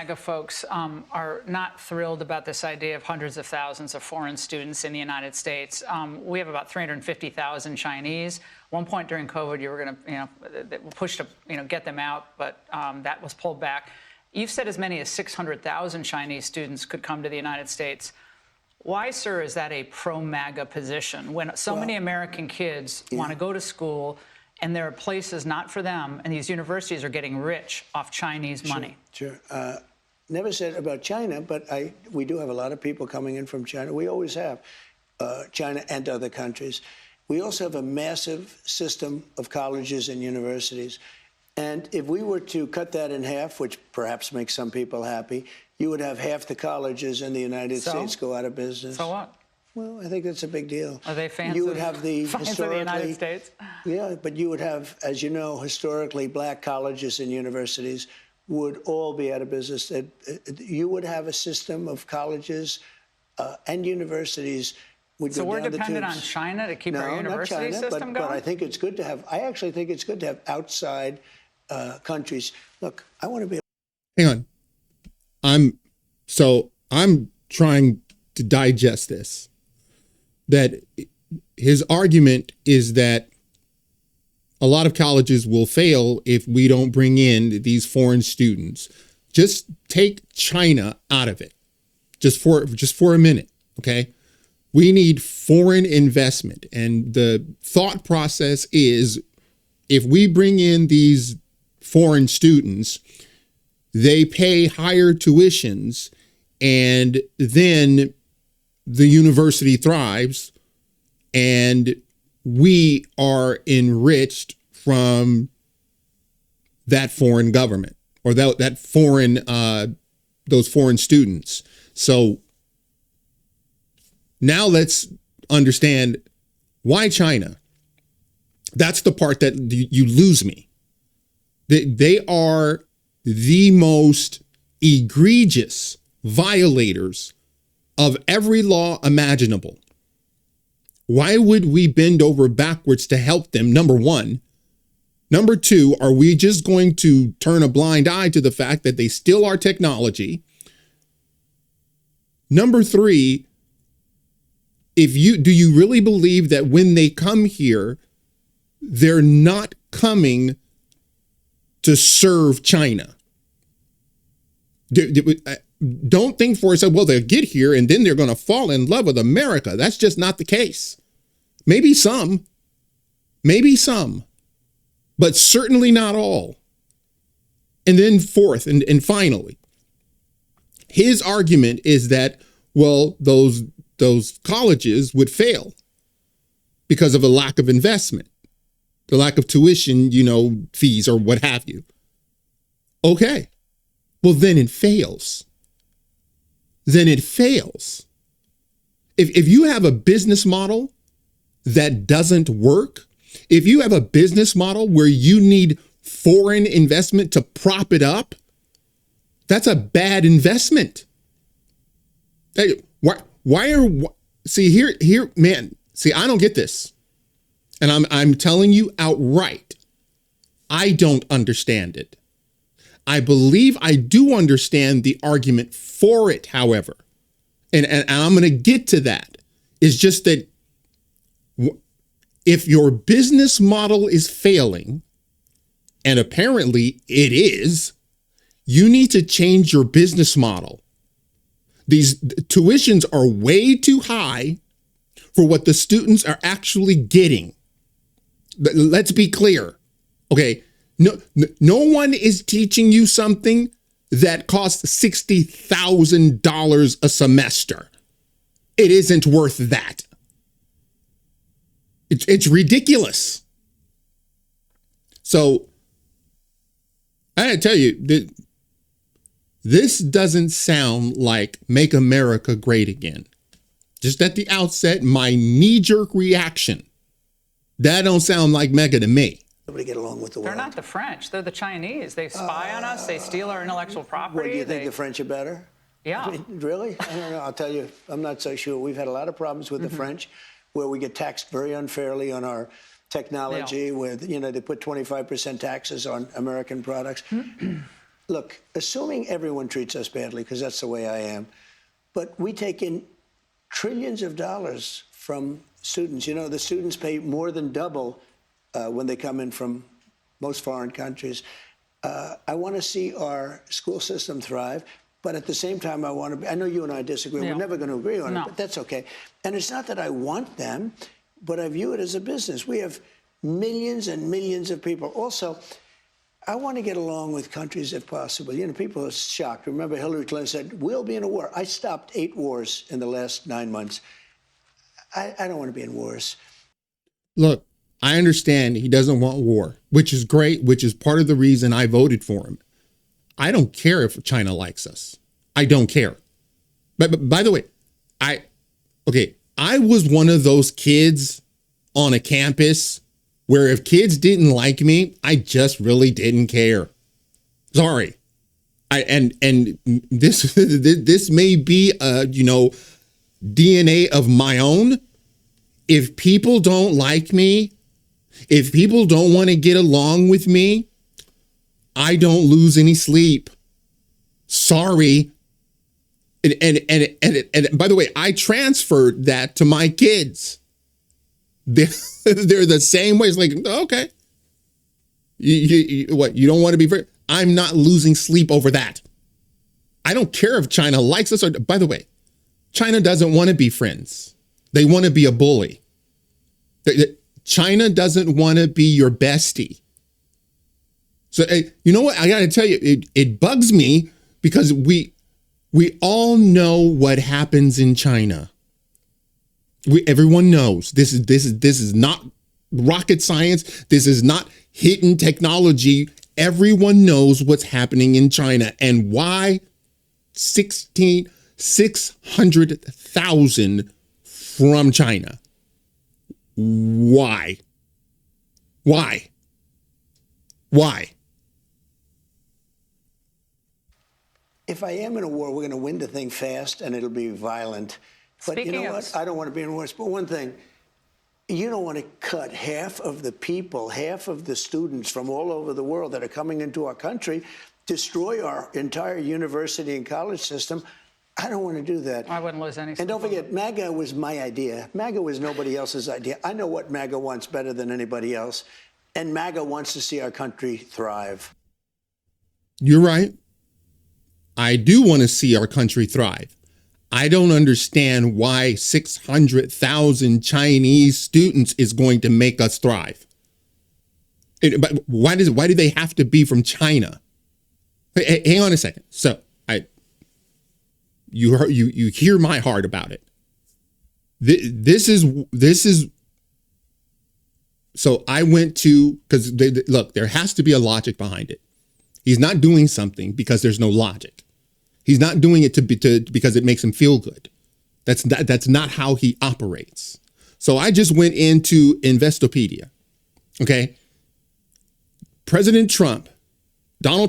MAGA folks are not thrilled about this idea of hundreds of thousands of foreign students in the United States. We have about 350,000 Chinese. One point during COVID, you were going to, push to, get them out, but that was pulled back. You've said as many as 600,000 Chinese students could come to the United States. Why, sir, is that a pro-MAGA position when so many American kids want to go to school and there are places not for them, and these universities are getting rich off Chinese money? Sure. Never said about China, but we do have a lot of people coming in from China. We always have, China and other countries. We also have a massive system of colleges and universities. And if we were to cut that in half, which perhaps makes some people happy, you would have half the colleges in the United States go out of business. So what? Well, I think that's a big deal. Are they fans you would have the of the United States? Yeah, but you would have, as you know, historically, black colleges and universities would all be out of business. You would have a system of colleges and universities would go down the tubes. So we're dependent on China to keep our university system going? But I think it's good to have, I actually think it's good to have outside countries. Look, I want to be. Hang on. I'm trying to digest this. That his argument is that a lot of colleges will fail if we don't bring in these foreign students. Just take China out of it, just for a minute, okay? We need foreign investment, and the thought process is if we bring in these foreign students, they pay higher tuitions, and then the university thrives and we are enriched from that foreign government or that foreign, those foreign students. So now let's understand why China. That's the part that you lose me. They are the most egregious violators of every law imaginable. Why would we bend over backwards to help them? Number one. Number two, are we just going to turn a blind eye to the fact that they steal our technology? Number three, do you really believe that when they come here, they're not coming to serve China? Don't think for yourself, well, they'll get here and then they're going to fall in love with America. That's just not the case. Maybe some, but certainly not all. And then fourth and finally, his argument is that, well, those colleges would fail because of a lack of investment, the lack of tuition, fees or what have you. Okay. Well, then it fails. If you have a business model that doesn't work, if you have a business model where you need foreign investment to prop it up, that's a bad investment. Hey, I don't get this. And I'm telling you outright, I don't understand it. I believe I do understand the argument for it, however, and I'm going to get to that. It's just that if your business model is failing, and apparently it is, you need to change your business model. These tuitions are way too high for what the students are actually getting. Let's be clear, okay? No one is teaching you something that costs $60,000 a semester. It isn't worth that. It's ridiculous. So I gotta tell you, this doesn't sound like Make America Great Again. Just at the outset, my knee-jerk reaction, that don't sound like mega to me. To get along with the world. They're not the French. They're the Chinese. They spy on us. They steal our intellectual property. What, do you think the French are better? Yeah. I mean, really? I don't know. I'll tell you, I'm not so sure. We've had a lot of problems with the French, where we get taxed very unfairly on our technology, where, they put 25% taxes on American products. Look, assuming everyone treats us badly, because that's the way I am, but we take in trillions of dollars from students. You know, the students pay more than double when they come in from most foreign countries. I want to see our school system thrive, but at the same time, I know you and I disagree. Yeah. We're never going to agree on No. it, but that's okay. And it's not that I want them, but I view it as a business. We have millions and millions of people. Also, I want to get along with countries if possible. You know, people are shocked. Remember, Hillary Clinton said, we'll be in a war. I stopped 8 wars in the last 9 months. I don't want to be in wars. Look, I understand he doesn't want war, which is great, which is part of the reason I voted for him. I don't care if China likes us. I don't care. But by the way, I was one of those kids on a campus where if kids didn't like me, I just really didn't care. Sorry. And this may be DNA of my own. If people don't like me, if people don't want to get along with me, I don't lose any sleep. Sorry. And by the way, I transferred that to my kids. They're the same way. It's like, okay, you don't want to be friends? I'm not losing sleep over that. I don't care if China likes us or, by the way, China doesn't want to be friends. They want to be a bully. China doesn't want to be your bestie. So, you know what? I got to tell you, it bugs me because we all know what happens in China. Everyone knows this is not rocket science. This is not hidden technology. Everyone knows what's happening in China and why 600,000 from China. Why? If I am in a war, we're going to win the thing fast and it'll be violent. But you know what? I don't want to be in wars. But one thing, you don't want to cut half of the people, half of the students from all over the world that are coming into our country, destroy our entire university and college system. I don't want to do that. I wouldn't lose any sleep. And don't forget, MAGA was my idea. MAGA was nobody else's idea. I know what MAGA wants better than anybody else. And MAGA wants to see our country thrive. You're right. I do want to see our country thrive. I don't understand why 600,000 Chinese students is going to make us thrive. But why do they have to be from China? Hey, hang on a second. So you hear my heart about it. This is. So I went to, because look, there has to be a logic behind it. He's not doing something because there's no logic. He's not doing it because it makes him feel good. That's not how he operates. So I just went into Investopedia. Okay. Donald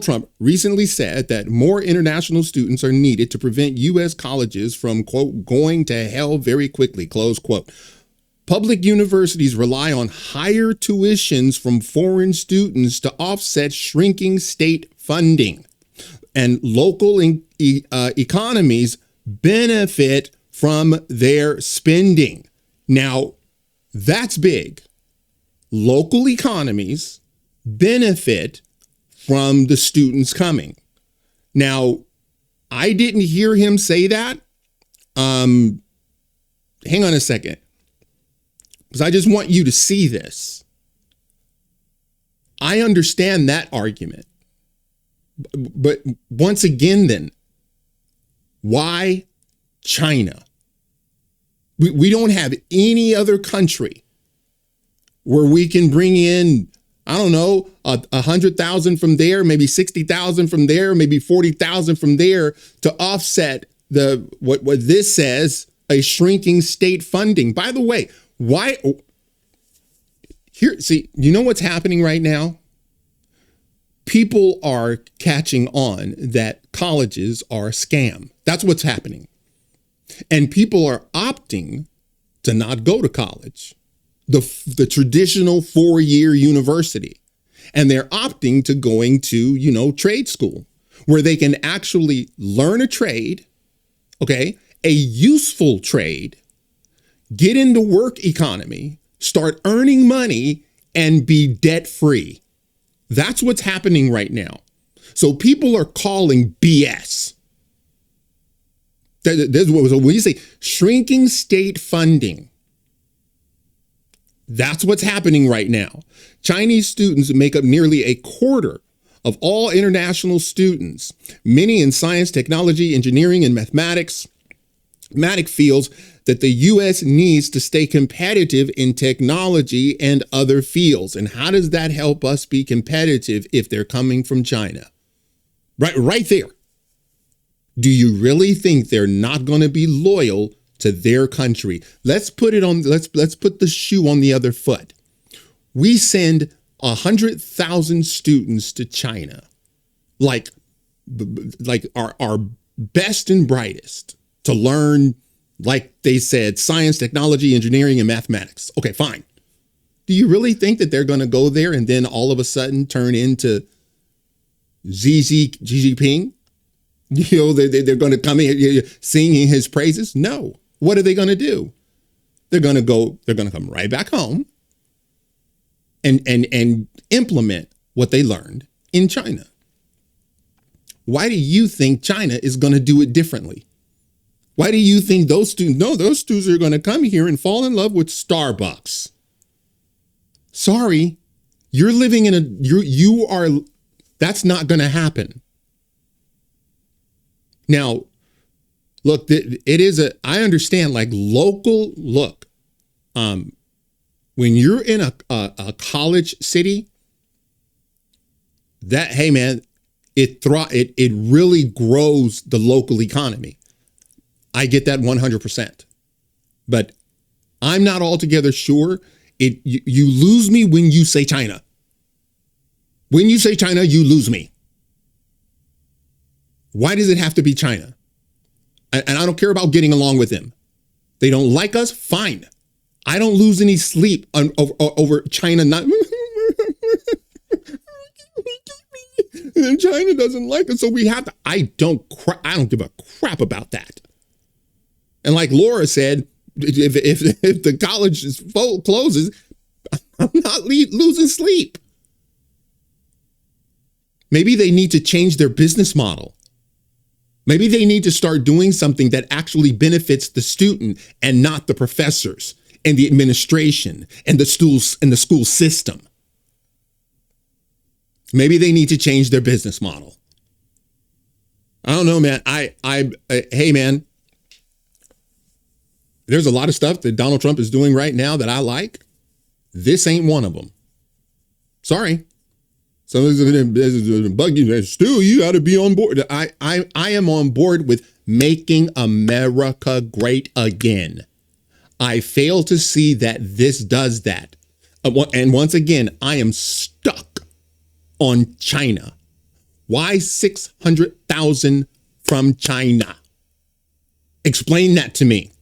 Trump recently said that more international students are needed to prevent U.S. colleges from, quote, going to hell very quickly, close quote. Public universities rely on higher tuitions from foreign students to offset shrinking state funding. And local economies benefit from their spending. Now, that's big. Local economies benefit from the students coming. Now, I didn't hear him say that. Hang on a second, because I just want you to see this. I understand that argument. But once again, then, why China? We don't have any other country where we can bring in, I don't know, 100,000 from there, maybe 60,000 from there, maybe 40,000 from there to offset what this says, a shrinking state funding. By the way, why? Here, see, you know what's happening right now? People are catching on that colleges are a scam. That's what's happening. And people are opting to not go to college, the traditional 4-year university. And they're opting to going to, trade school, where they can actually learn a trade, okay, a useful trade, get in the work economy, start earning money, and be debt free. That's what's happening right now. So people are calling BS. When you say shrinking state funding, that's what's happening right now. Chinese students make up nearly a quarter of all international students, many in science, technology, engineering, and mathematics fields that the U.S. needs to stay competitive in technology and other fields. And how does that help us be competitive if they're coming from China? Right there. Do you really think they're not going to be loyal to their country? Let's put the shoe on the other foot. We send 100,000 students to China, like our best and brightest, to learn, like they said, science, technology, engineering, and mathematics. Okay, fine. Do you really think that they're going to go there and then all of a sudden turn into Xi Jinping? You know, they're going to come in singing his praises? No. What are they going to do? They're going to come right back home and implement what they learned in China. Why do you think China is going to do it differently? Why do you think those students are going to come here and fall in love with Starbucks? Sorry, you're living in that's not going to happen. Now, look, I understand, like, look, when you're in a college city, hey man, it really grows the local economy. I get that 100%. But I'm not altogether sure. You lose me when you say China. When you say China, you lose me. Why does it have to be China? And I don't care about getting along with them. They don't like us, fine. I don't lose any sleep over China not. China doesn't like us, so we have to. I don't give a crap about that. And like Laura said, if the college closes, I'm not losing sleep. Maybe they need to change their business model. Maybe they need to start doing something that actually benefits the student and not the professors and the administration and the school system. Maybe they need to change their business model. I don't know, man. Hey, man, there's a lot of stuff that Donald Trump is doing right now that I like. This ain't one of them. Sorry. Some of this bug you, Stu, you got to be on board. I am on board with making America great again. I fail to see that this does that. And once again, I am stuck on China. Why 600,000 from China? Explain that to me.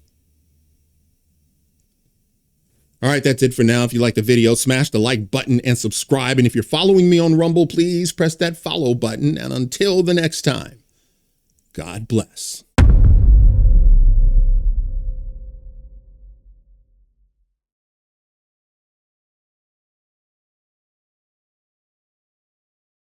All right, that's it for now. If you like the video, smash the like button and subscribe. And if you're following me on Rumble, please press that follow button. And until the next time, God bless.